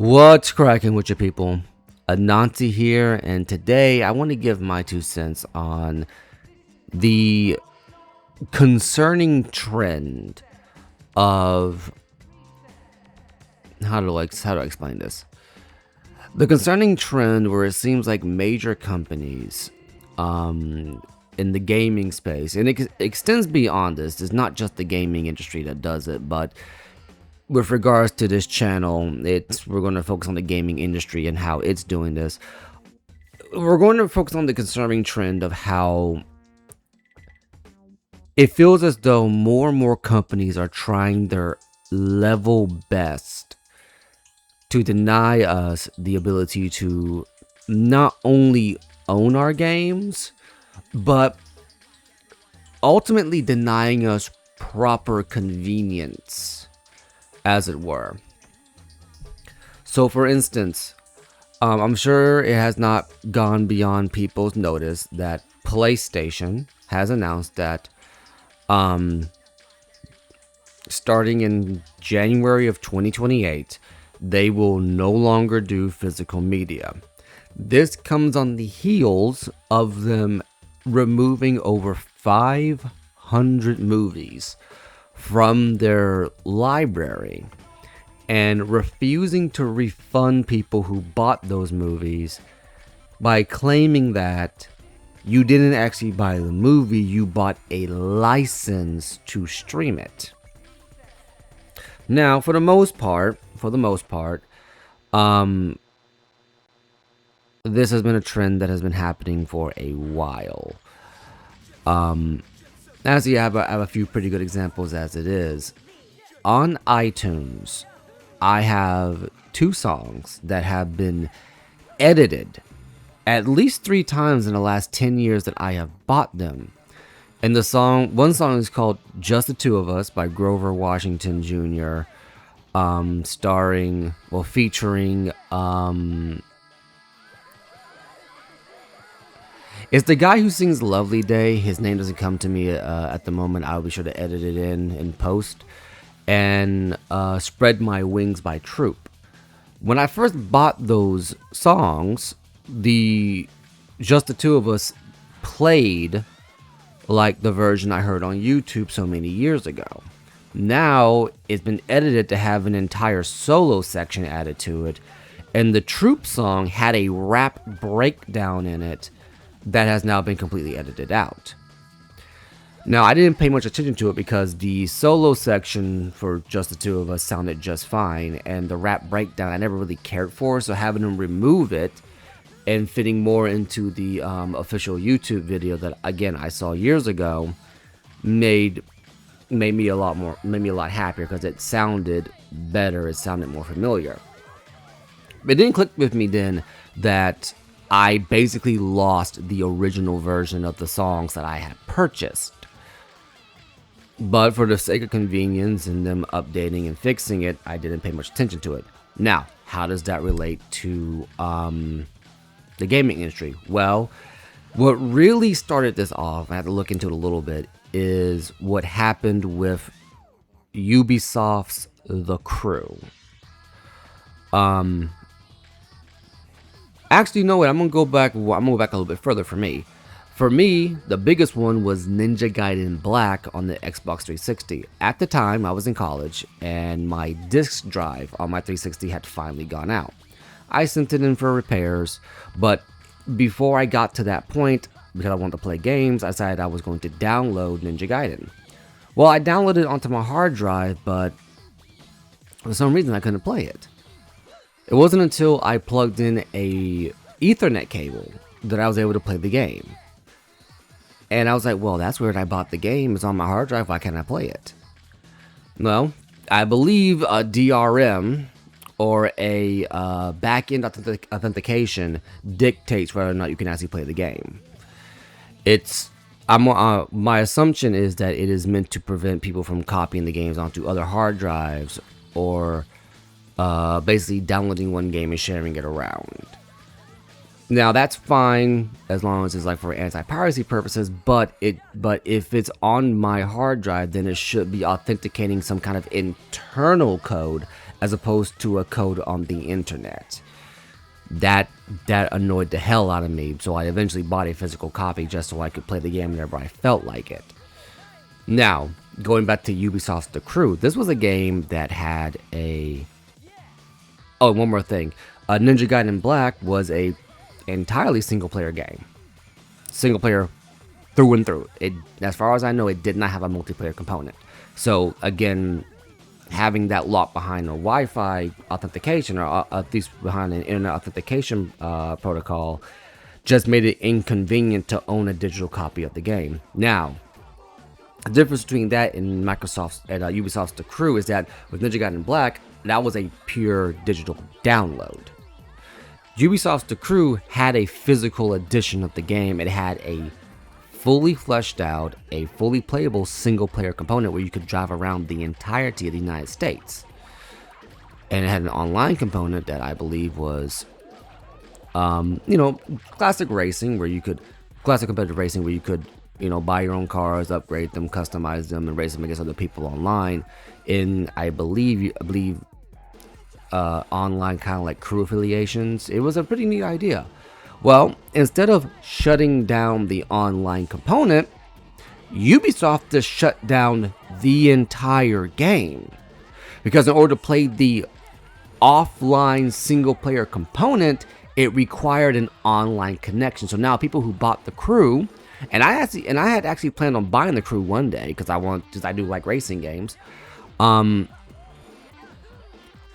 What's cracking with you people? Anansi here, and today I want to give my 2 cents on the concerning trend of how do I explain this? The concerning trend where it seems like major companies in the gaming space, and it extends beyond this. It's not just the gaming industry that does it, but with regards to this channel, we're going to focus on the gaming industry and how it's doing this. We're going to focus on the concerning trend of how it feels as though more and more companies are trying their level best to deny us the ability to not only own our games, but ultimately denying us proper convenience, as it were. So for instance, I'm sure it has not gone beyond people's notice that PlayStation has announced that starting in January of 2028, they will no longer do physical media. This comes on the heels of them removing over 500 movies from their library and refusing to refund people who bought those movies by claiming that you didn't actually buy the movie, you bought a license to stream it. Now, for the most part, this has been a trend that has been happening for a while. As you have a few pretty good examples as it is. On iTunes, I have 2 songs that have been edited at least 3 times in the last 10 years that I have bought them. And one song is called Just the Two of Us by Grover Washington Jr., featuring, it's the guy who sings Lovely Day. His name doesn't come to me at the moment. I'll be sure to edit it in post. And Spread My Wings by Troop. When I first bought those songs, the Just the Two of Us played like the version I heard on YouTube so many years ago. Now it's been edited to have an entire solo section added to it, and the Troop song had a rap breakdown in it that has now been completely edited out. Now, I didn't pay much attention to it because the solo section for Just the Two of Us sounded just fine, and the rap breakdown I never really cared for, so having them remove it and fitting more into the official YouTube video that, again, I saw years ago made me a lot happier because it sounded better, it sounded more familiar. It didn't click with me then that I basically lost the original version of the songs that I had purchased. But for the sake of convenience and them updating and fixing it, I didn't pay much attention to it. Now, how does that relate to the gaming industry? Well, what really started this off, I had to look into it a little bit, is what happened with Ubisoft's The Crew. Actually, you know what? I'm gonna go back a little bit further for me. For me, the biggest one was Ninja Gaiden Black on the Xbox 360. At the time, I was in college, and my disk drive on my 360 had finally gone out. I sent it in for repairs, but before I got to that point, because I wanted to play games, I decided I was going to download Ninja Gaiden. Well, I downloaded it onto my hard drive, but for some reason I couldn't play it. It wasn't until I plugged in a Ethernet cable that I was able to play the game. And I was like, well, that's weird. I bought the game. It's on my hard drive. Why can't I play it? Well, I believe a DRM or a back-end authentication dictates whether or not you can actually play the game. My assumption is that it is meant to prevent people from copying the games onto other hard drives or basically downloading one game and sharing it around. Now that's fine as long as it's like for anti-piracy purposes, but if it's on my hard drive, then it should be authenticating some kind of internal code as opposed to a code on the internet. That annoyed the hell out of me, so I eventually bought a physical copy just so I could play the game whenever I felt like it. Now, going back to Ubisoft's The Crew, this was a game that had a... Oh, one more thing. Ninja Gaiden Black was a entirely single-player game. Single-player through and through. It, as far as I know, it did not have a multiplayer component. So, again, having that locked behind a Wi-Fi authentication, or at least behind an internet authentication protocol, just made it inconvenient to own a digital copy of the game. Now, the difference between that and Microsoft's and Ubisoft's The Crew is that with Ninja Gaiden Black, that was a pure digital download. Ubisoft's The Crew had a physical edition of the game. It had a fully fleshed out, a fully playable single-player component where you could drive around the entirety of the United States. And it had an online component that I believe was, classic racing, where you could, classic competitive racing, where you could, buy your own cars, upgrade them, customize them, and race them against other people online. In, I believe, online kind of like crew affiliations. It was a pretty neat idea. Well, instead of shutting down the online component, Ubisoft just shut down the entire game. Because in order to play the offline single-player component, it required an online connection. So now people who bought The Crew, and I had actually planned on buying The Crew one day because I do like racing games.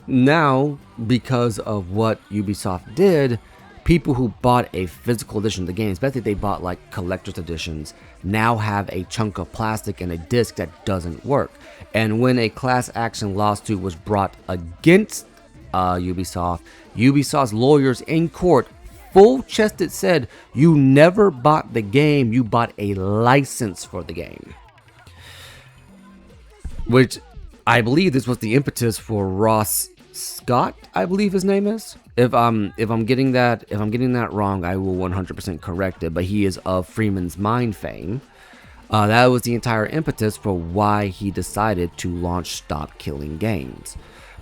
Now, because of what Ubisoft did, people who bought a physical edition of the game, especially if they bought like collector's editions, now have a chunk of plastic and a disc that doesn't work. And when a class action lawsuit was brought against Ubisoft's lawyers in court full-chested said, you never bought the game, you bought a license for the game. Which I believe this was the impetus for Ross Scott, I believe his name is. If I'm getting that wrong, I will 100% correct it. But he is of Freeman's Mind fame. That was the entire impetus for why he decided to launch Stop Killing Games,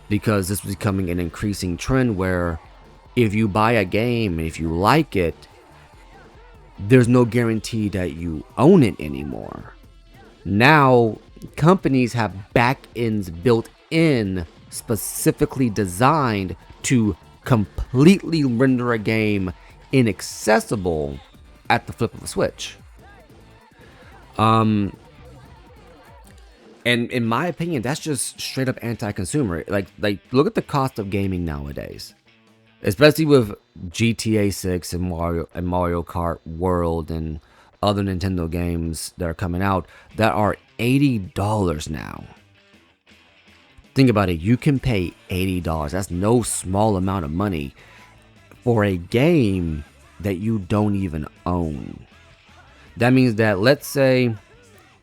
because this was becoming an increasing trend where if you buy a game and if you like it, there's no guarantee that you own it anymore. Now, companies have back ends built in, specifically designed to completely render a game inaccessible at the flip of a switch. And in my opinion, that's just straight up anti-consumer. Like look at the cost of gaming nowadays, especially with GTA 6 and Mario Kart World and other Nintendo games that are coming out that are $80 now. Think about it. You can pay $80. That's no small amount of money for a game that you don't even own. That means that, let's say,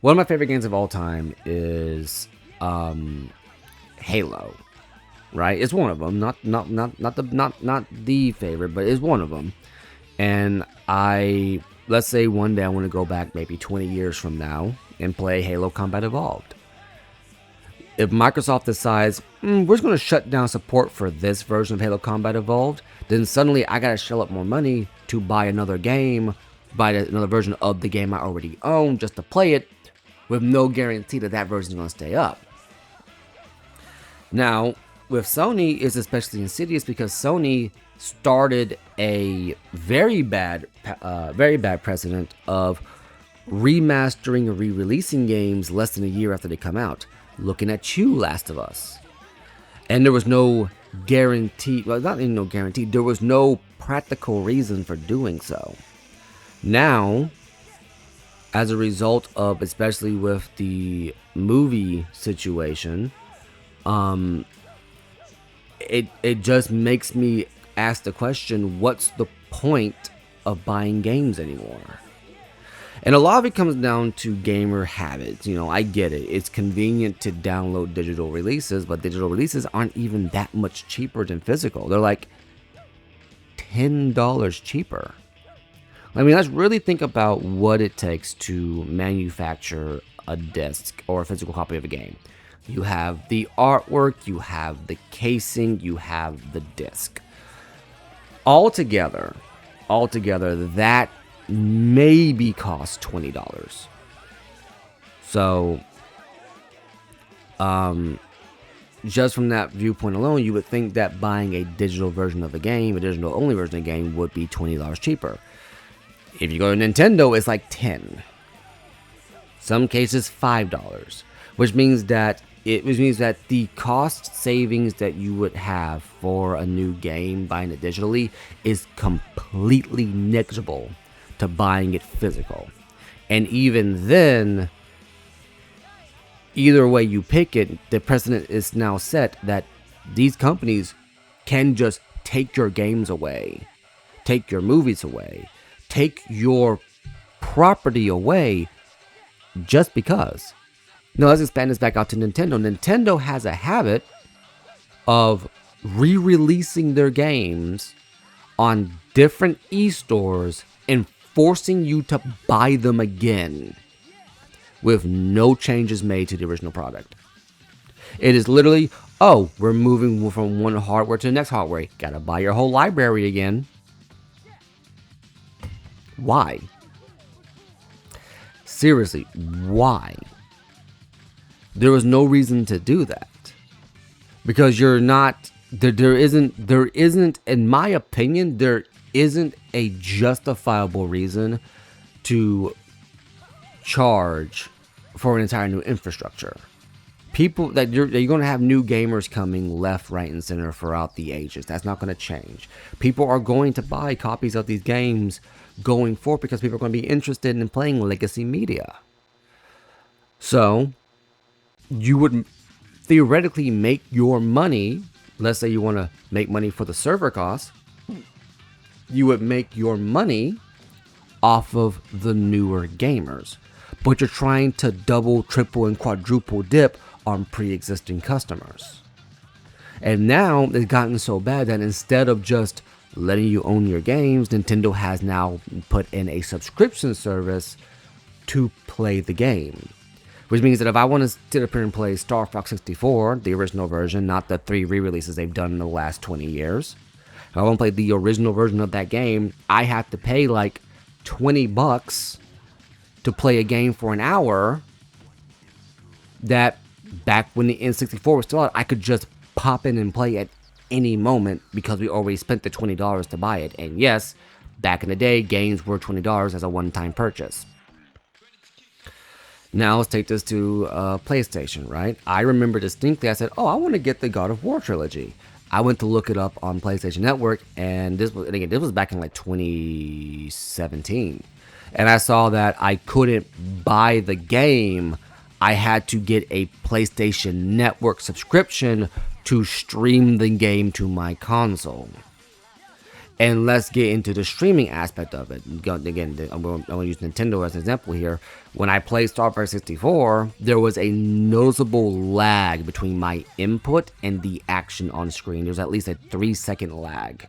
one of my favorite games of all time is Halo. Right? It's one of them. Not the favorite, but it's one of them. And let's say one day I want to go back maybe 20 years from now and play Halo Combat Evolved. If Microsoft decides, we're just going to shut down support for this version of Halo Combat Evolved, then suddenly I got to shell up more money to buy another game, buy another version of the game I already own just to play it, with no guarantee that that version is going to stay up. Now, with Sony, it's especially insidious because Sony started a very bad precedent of remastering or re-releasing games less than a year after they come out. Looking at you, Last of Us. And there was no guarantee, well, not even no guarantee, there was no practical reason for doing so. Now, as a result of, especially with the movie situation, it just makes me ask the question, what's the point of buying games anymore? And a lot of it comes down to gamer habits. I get it. It's convenient to download digital releases, but digital releases aren't even that much cheaper than physical. They're like $10 cheaper. I mean, let's really think about what it takes to manufacture a disc or a physical copy of a game. You have the artwork, you have the casing, you have the disc. Altogether, that maybe costs $20. So, just from that viewpoint alone, you would think that buying a digital version of the game, a digital only version of the game, would be $20 cheaper. If you go to Nintendo, it's like $10. Some cases $5, which means that the cost savings that you would have for a new game buying it digitally is completely negligible to buying it physical. And even then, either way you pick it, the precedent is now set that these companies can just take your games away, take your movies away, take your property away just because. Now let's expand this back out to Nintendo. Nintendo has a habit of re-releasing their games on different e-stores and forcing you to buy them again with no changes made to the original product. It is literally, oh, we're moving from one hardware to the next hardware. Gotta buy your whole library again. Why? Seriously, why? There was no reason to do that. Because you're not, there isn't, in my opinion, there isn't a justifiable reason to charge for an entire new infrastructure. People that you're going to have new gamers coming left, right, and center throughout the ages. That's not going to change. People are going to buy copies of these games going forward because people are going to be interested in playing legacy media. So you would theoretically make your money. Let's say you want to make money for the server costs. You would make your money off of the newer gamers, but you're trying to double, triple, and quadruple dip on pre-existing customers. And now it's gotten so bad that instead of just letting you own your games, Nintendo has now put in a subscription service to play the game. Which means that if I want to sit up here and play Star Fox 64, the original version, not the 3 re-releases they've done in the last 20 years, if I want to play the original version of that game, I have to pay like $20 to play a game for an hour that back when the N64 was still out, I could just pop in and play at any moment because we already spent the $20 to buy it. And yes, back in the day, games were $20 as a one-time purchase. Now let's take this to PlayStation, right? I remember distinctly, I said, oh, I want to get the God of War trilogy. I went to look it up on PlayStation Network, and this was back in like 2017. And I saw that I couldn't buy the game. I had to get a PlayStation Network subscription to stream the game to my console. And let's get into the streaming aspect of it. Again, I'm going to use Nintendo as an example here. When I played Star Fox 64, there was a noticeable lag between my input and the action on screen. There was at least a 3-second lag.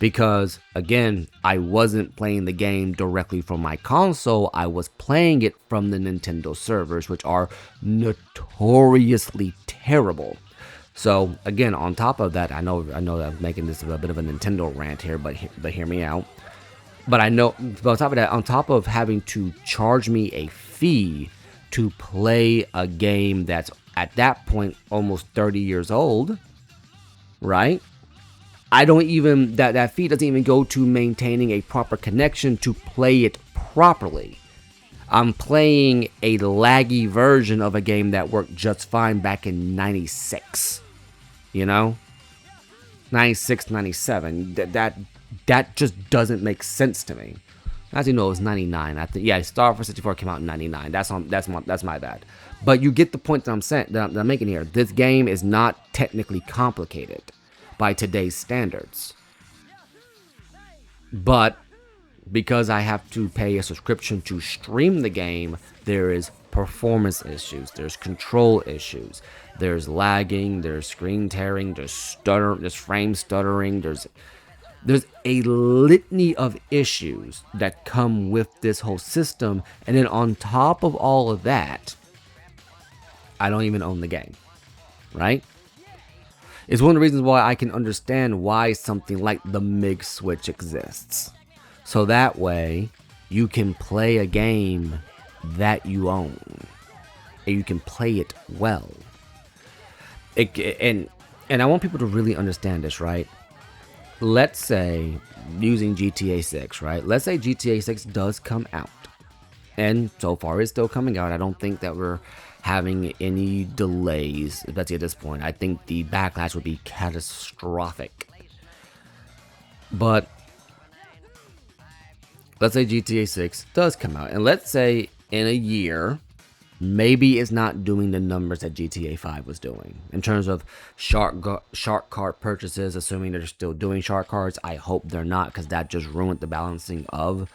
Because, again, I wasn't playing the game directly from my console. I was playing it from the Nintendo servers, which are notoriously terrible. So again, on top of that, I know that I'm making this a bit of a Nintendo rant here, but hear me out. But on top of that, on top of having to charge me a fee to play a game that's at that point almost 30 years old, right? That fee doesn't even go to maintaining a proper connection to play it properly. I'm playing a laggy version of a game that worked just fine back in 96. You know? 96, 97. That just doesn't make sense to me. As you know, it was 99. I think, yeah, Star Fox 64 came out in 99. That's my bad. But you get the point that I'm making here. This game is not technically complicated by today's standards. But because I have to pay a subscription to stream the game, there is performance issues, there's control issues, there's lagging, there's screen tearing, there's frame stuttering, there's a litany of issues that come with this whole system. And then on top of all of that, I don't even own the game. right? It's one of the reasons why I can understand why something like the MIG switch exists. So that way, you can play a game that you own, and you can play it well. And I want people to really understand this, right? Let's say, using GTA 6, right? Let's say GTA 6 does come out. And so far it's still coming out. I don't think that we're having any delays, especially at this point. I think the backlash would be catastrophic. But let's say GTA 6 does come out. And let's say in a year, maybe it's not doing the numbers that GTA 5 was doing in terms of shark card purchases, assuming they're still doing shark cards. I hope they're not, because that just ruined the balancing of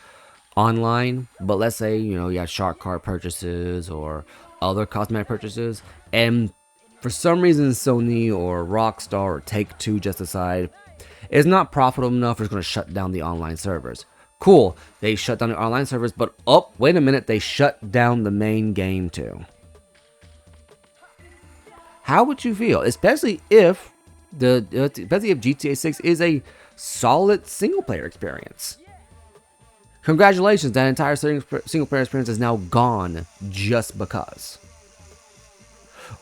online. But let's say, you have shark card purchases or other cosmetic purchases, and for some reason Sony or Rockstar or Take-Two just decide it's not profitable enough, it's going to shut down the online servers. Cool, they shut down the online servers, but wait a minute, they shut down the main game too. How would you feel? Especially if GTA 6 is a solid single player experience. Congratulations, that entire single player experience is now gone just because.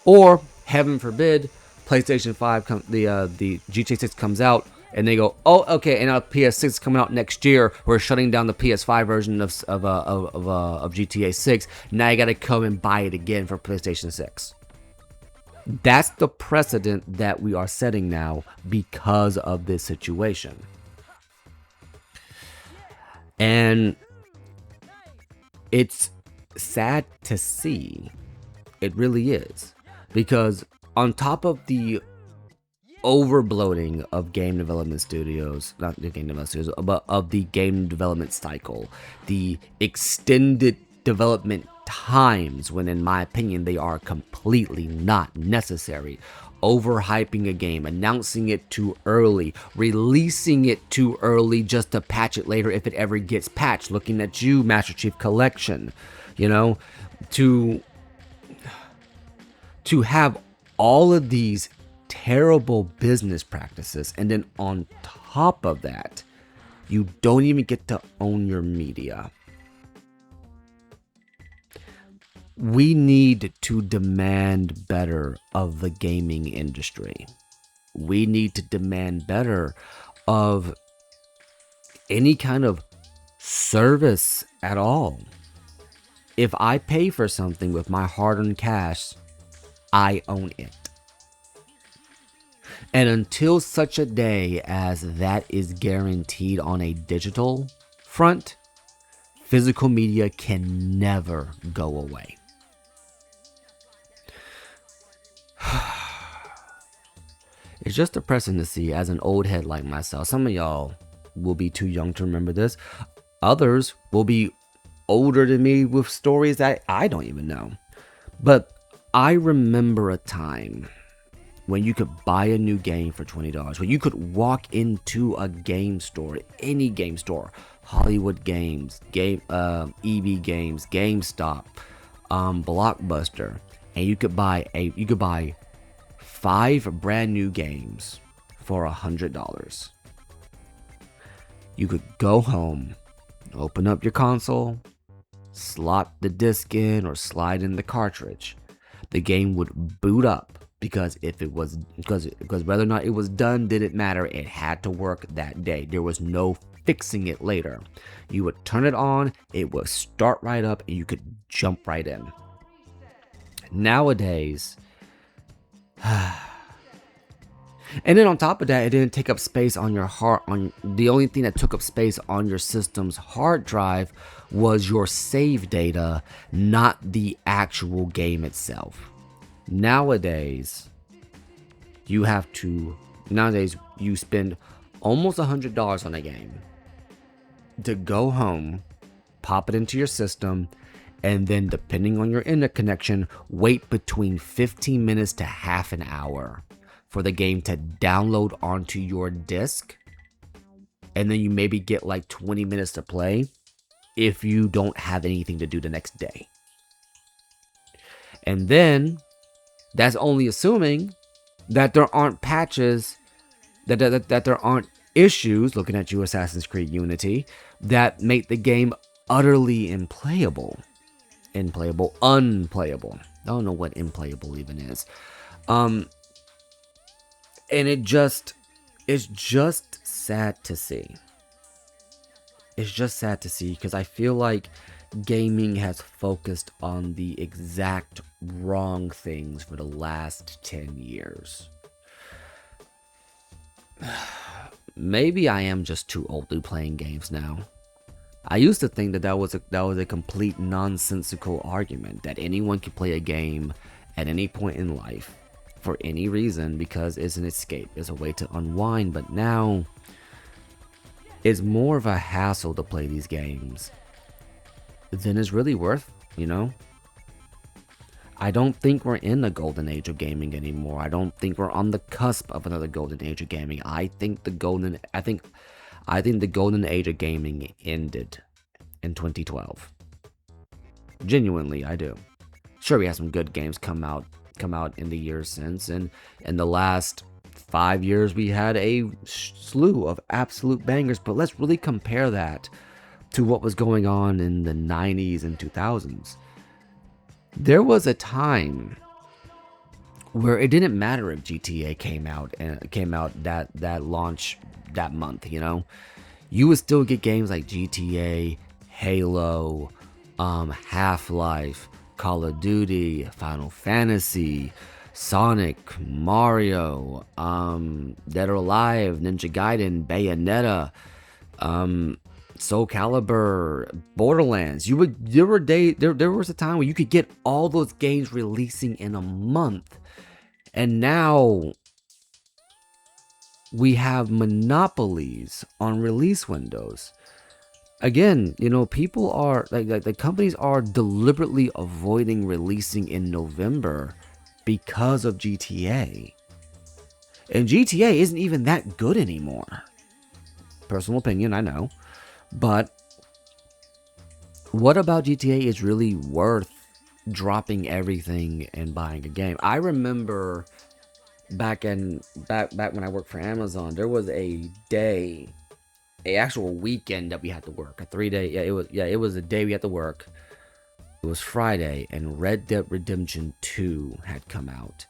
Or, heaven forbid, PlayStation 5 the GTA 6 comes out, and they go, oh, okay, and now PS6 is coming out next year. We're shutting down the PS5 version of GTA 6. Now you gotta come and buy it again for PlayStation 6. That's the precedent that we are setting now because of this situation. And it's sad to see. It really is. Because on top of the overbloating of game development studios, not the game development studios, but of the game development cycle, the extended development times, when in my opinion they are completely not necessary, overhyping a game, announcing it too early, releasing it too early just to patch it later if it ever gets patched, looking at you, Master Chief Collection, to have all of these terrible business practices, and then on top of that, you don't even get to own your media. We need to demand better of the gaming industry. We need to demand better of any kind of service at all. If I pay for something with my hard-earned cash, I own it. And until such a day as that is guaranteed on a digital front, physical media can never go away. It's just depressing to see, as an old head like myself. Some of y'all will be too young to remember this. Others will be older than me with stories that I don't even know. But I remember a time when you could buy a new game for $20, when you could walk into a game store, any game store, Hollywood Games, EB Games, GameStop, Blockbuster, and you could buy 5 brand new games for $100. You could go home, open up your console, slot the disc in or slide in the cartridge. The game would boot up, because whether or not it was done didn't matter. It had to work that day. There was no fixing it later. You would turn it on, it would start right up, and you could jump right in. Nowadays, and then on top of that, it didn't take up space on your the only thing that took up space on your system's hard drive was your save data, not the actual game itself. Nowadays, you spend almost $100 on a game to go home, pop it into your system, and then, depending on your internet connection, wait between 15 minutes to half an hour for the game to download onto your disc. And then you maybe get like 20 minutes to play if you don't have anything to do the next day. And then, that's only assuming that there aren't patches, that there aren't issues, looking at you, Assassin's Creed Unity, that make the game utterly unplayable. I don't know what implayable even is. And it's just sad to see. It's just sad to see because I feel like gaming has focused on the exact wrong things for the last 10 years. Maybe I am just too old to be playing games now. I used to think that was a complete nonsensical argument, that anyone could play a game at any point in life for any reason because it's an escape, it's a way to unwind. But now it's more of a hassle to play these games than it's really worth, you know? I don't think we're in the golden age of gaming anymore. I don't think we're on the cusp of another golden age of gaming. I think the golden age of gaming ended in 2012. Genuinely, I do. Sure, we had some good games come out in the years since, and in the last 5 years we had a slew of absolute bangers, but let's really compare that to what was going on in the 90s and 2000s. There was a time where it didn't matter if GTA came out that launch that month, you know? You would still get games like GTA, Halo, Half-Life, Call of Duty, Final Fantasy, Sonic, Mario, Dead or Alive, Ninja Gaiden, Bayonetta, Soul Calibur, Borderlands. There was a time where you could get all those games releasing in a month, and now we have monopolies on release windows. Again, you know, people are like the companies are deliberately avoiding releasing in November because of GTA. And GTA isn't even that good anymore. Personal opinion, I know. But what about GTA is really worth dropping everything and buying a game? I remember back when I worked for Amazon, there was a actual weekend that we had to work, a 3-day. It was a day we had to work. It was Friday, and Red Dead Redemption 2 had come out,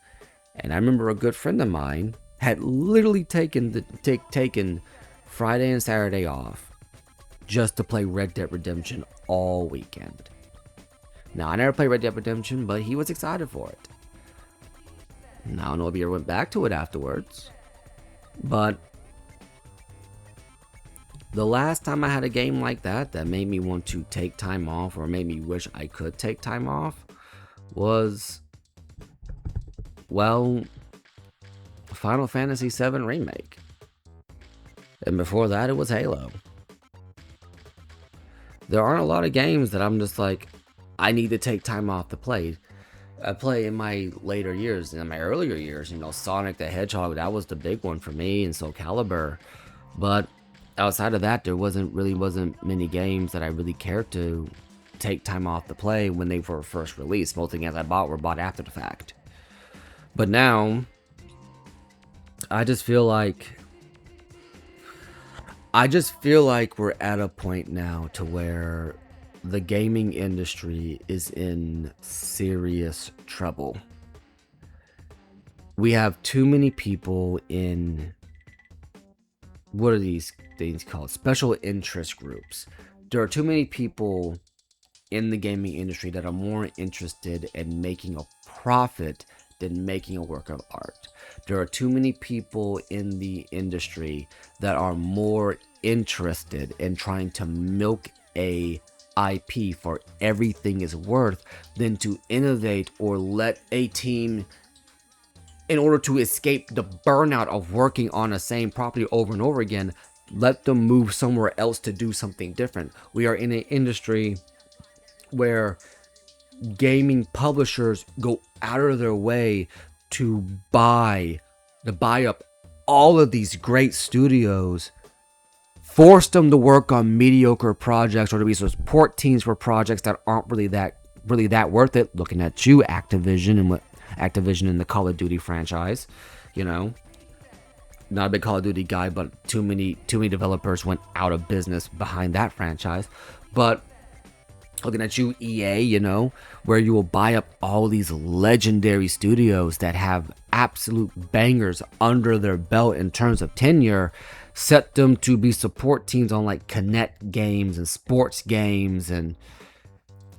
and I remember a good friend of mine had literally taken Friday and Saturday off just to play Red Dead Redemption all weekend. Now, I never played Red Dead Redemption, but he was excited for it. Now, I don't know if he ever went back to it afterwards, but the last time I had a game like that made me want to take time off, or made me wish I could take time off, was, well, Final Fantasy VII Remake. And before that, it was Halo. There aren't a lot of games that I'm just like, I need to take time off to play. I play in my later years, in my earlier years, you know, Sonic the Hedgehog, that was the big one for me, and Soul Calibur. But outside of that, there wasn't many games that I really cared to take time off to play when they were first released. Most things I bought were bought after the fact. But now, I just feel like we're at a point now to where the gaming industry is in serious trouble. We have too many people in, what are these things called? Special interest groups. There are too many people in the gaming industry that are more interested in making a profit than making a work of art. There are too many people in the industry that are more interested in trying to milk a IP for everything it's worth than to innovate or let a team, in order to escape the burnout of working on the same property over and over again, let them move somewhere else to do something different. We are in an industry where gaming publishers go out of their way to buy up all of these great studios, force them to work on mediocre projects, or to be support teams for projects that aren't really that worth it. Looking at you, Activision, and what Activision and the Call of Duty franchise, you know. Not a big Call of Duty guy, but too many developers went out of business behind that franchise. But looking at you, EA, where you will buy up all these legendary studios that have absolute bangers under their belt in terms of tenure, set them to be support teams on like Connect games and sports games and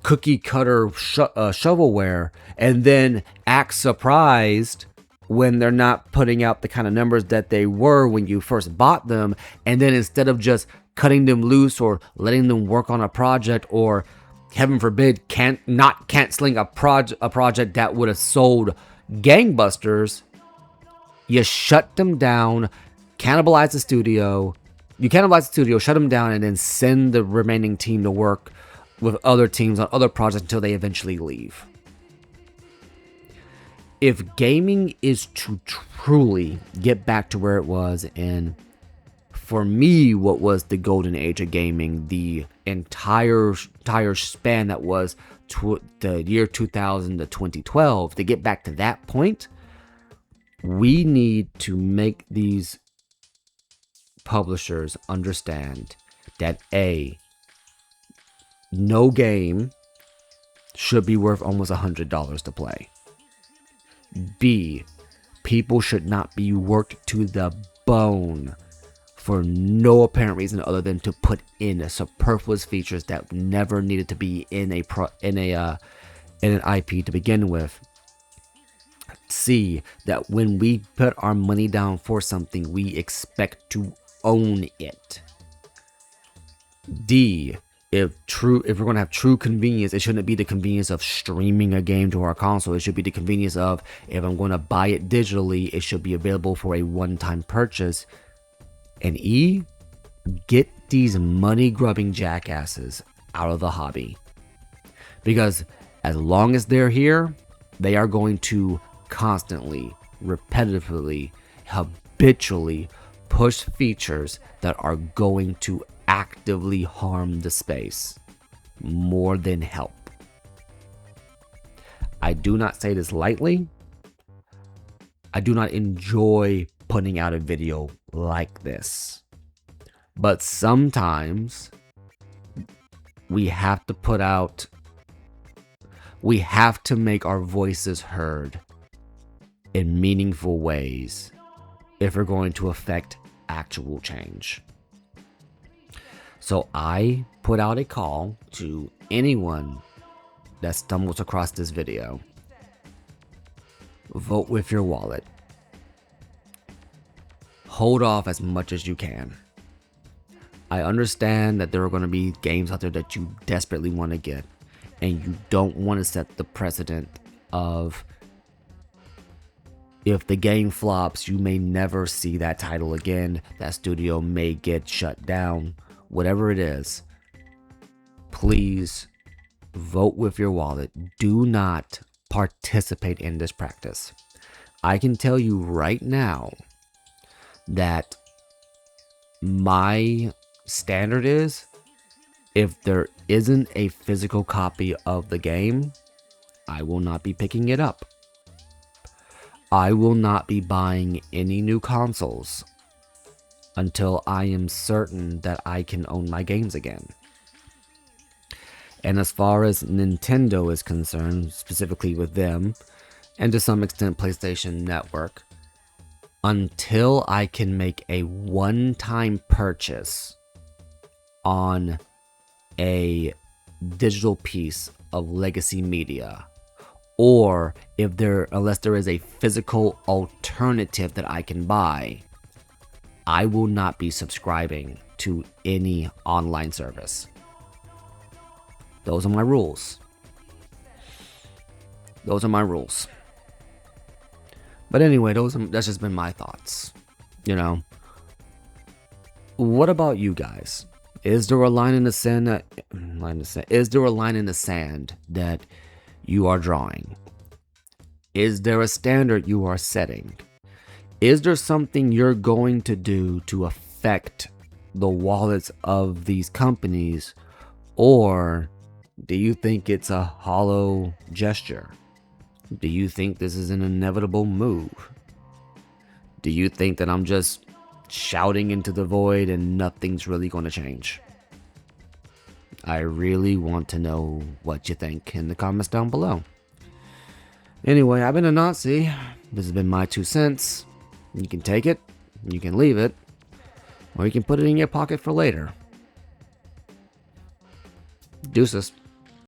cookie cutter shovelware, and then act surprised when they're not putting out the kind of numbers that they were when you first bought them. And then instead of just cutting them loose or letting them work on a project, or heaven forbid, not canceling a project that would have sold gangbusters, you shut them down, cannibalize the studio. You cannibalize the studio, shut them down, and then send the remaining team to work with other teams on other projects until they eventually leave. If gaming is to truly get back to where it was in, for me, what was the golden age of gaming, the entire span that was the year 2000 to 2012, to get back to that point, we need to make these publishers understand that no game should be worth almost $100 to play. B, people should not be worked to the bone for no apparent reason other than to put in superfluous features that never needed to be in an IP to begin with. C, that when we put our money down for something, we expect to own it. D, if we're going to have true convenience, it shouldn't be the convenience of streaming a game to our console. It should be the convenience of, if I'm going to buy it digitally, it should be available for a one-time purchase. And E, get these money-grubbing jackasses out of the hobby. Because as long as they're here, they are going to constantly, repetitively, habitually push features that are going to actively harm the space more than help. I do not say this lightly. I do not enjoy putting out a video like this, but sometimes we have to make our voices heard in meaningful ways if we're going to affect actual change. So I put out a call to anyone that stumbles across this video. Vote with your wallet. Hold off as much as you can. I understand that there are going to be games out there that you desperately want to get, and you don't want to set the precedent of, if the game flops, you may never see that title again. That studio may get shut down. Whatever it is, please vote with your wallet. Do not participate in this practice. I can tell you right now that my standard is, if there isn't a physical copy of the game, I will not be picking it up. I will not be buying any new consoles until I am certain that I can own my games again. And as far as Nintendo is concerned, specifically with them, and to some extent PlayStation Network, until I can make a one-time purchase on a digital piece of legacy media, or unless there is a physical alternative that I can buy, I will not be subscribing to any online service. Those are my rules. Those are my rules. But anyway, that's just been my thoughts. What about you guys? Is there a line in the sand Is there a line in the sand that you are drawing? Is there a standard you are setting? Is there something you're going to do to affect the wallets of these companies? Or do you think it's a hollow gesture? Do you think this is an inevitable move? Do you think that I'm just shouting into the void and nothing's really going to change? I really want to know what you think in the comments down below. Anyway, I've been a Nazi. This has been my 2 cents. You can take it, you can leave it, or you can put it in your pocket for later. Deuces.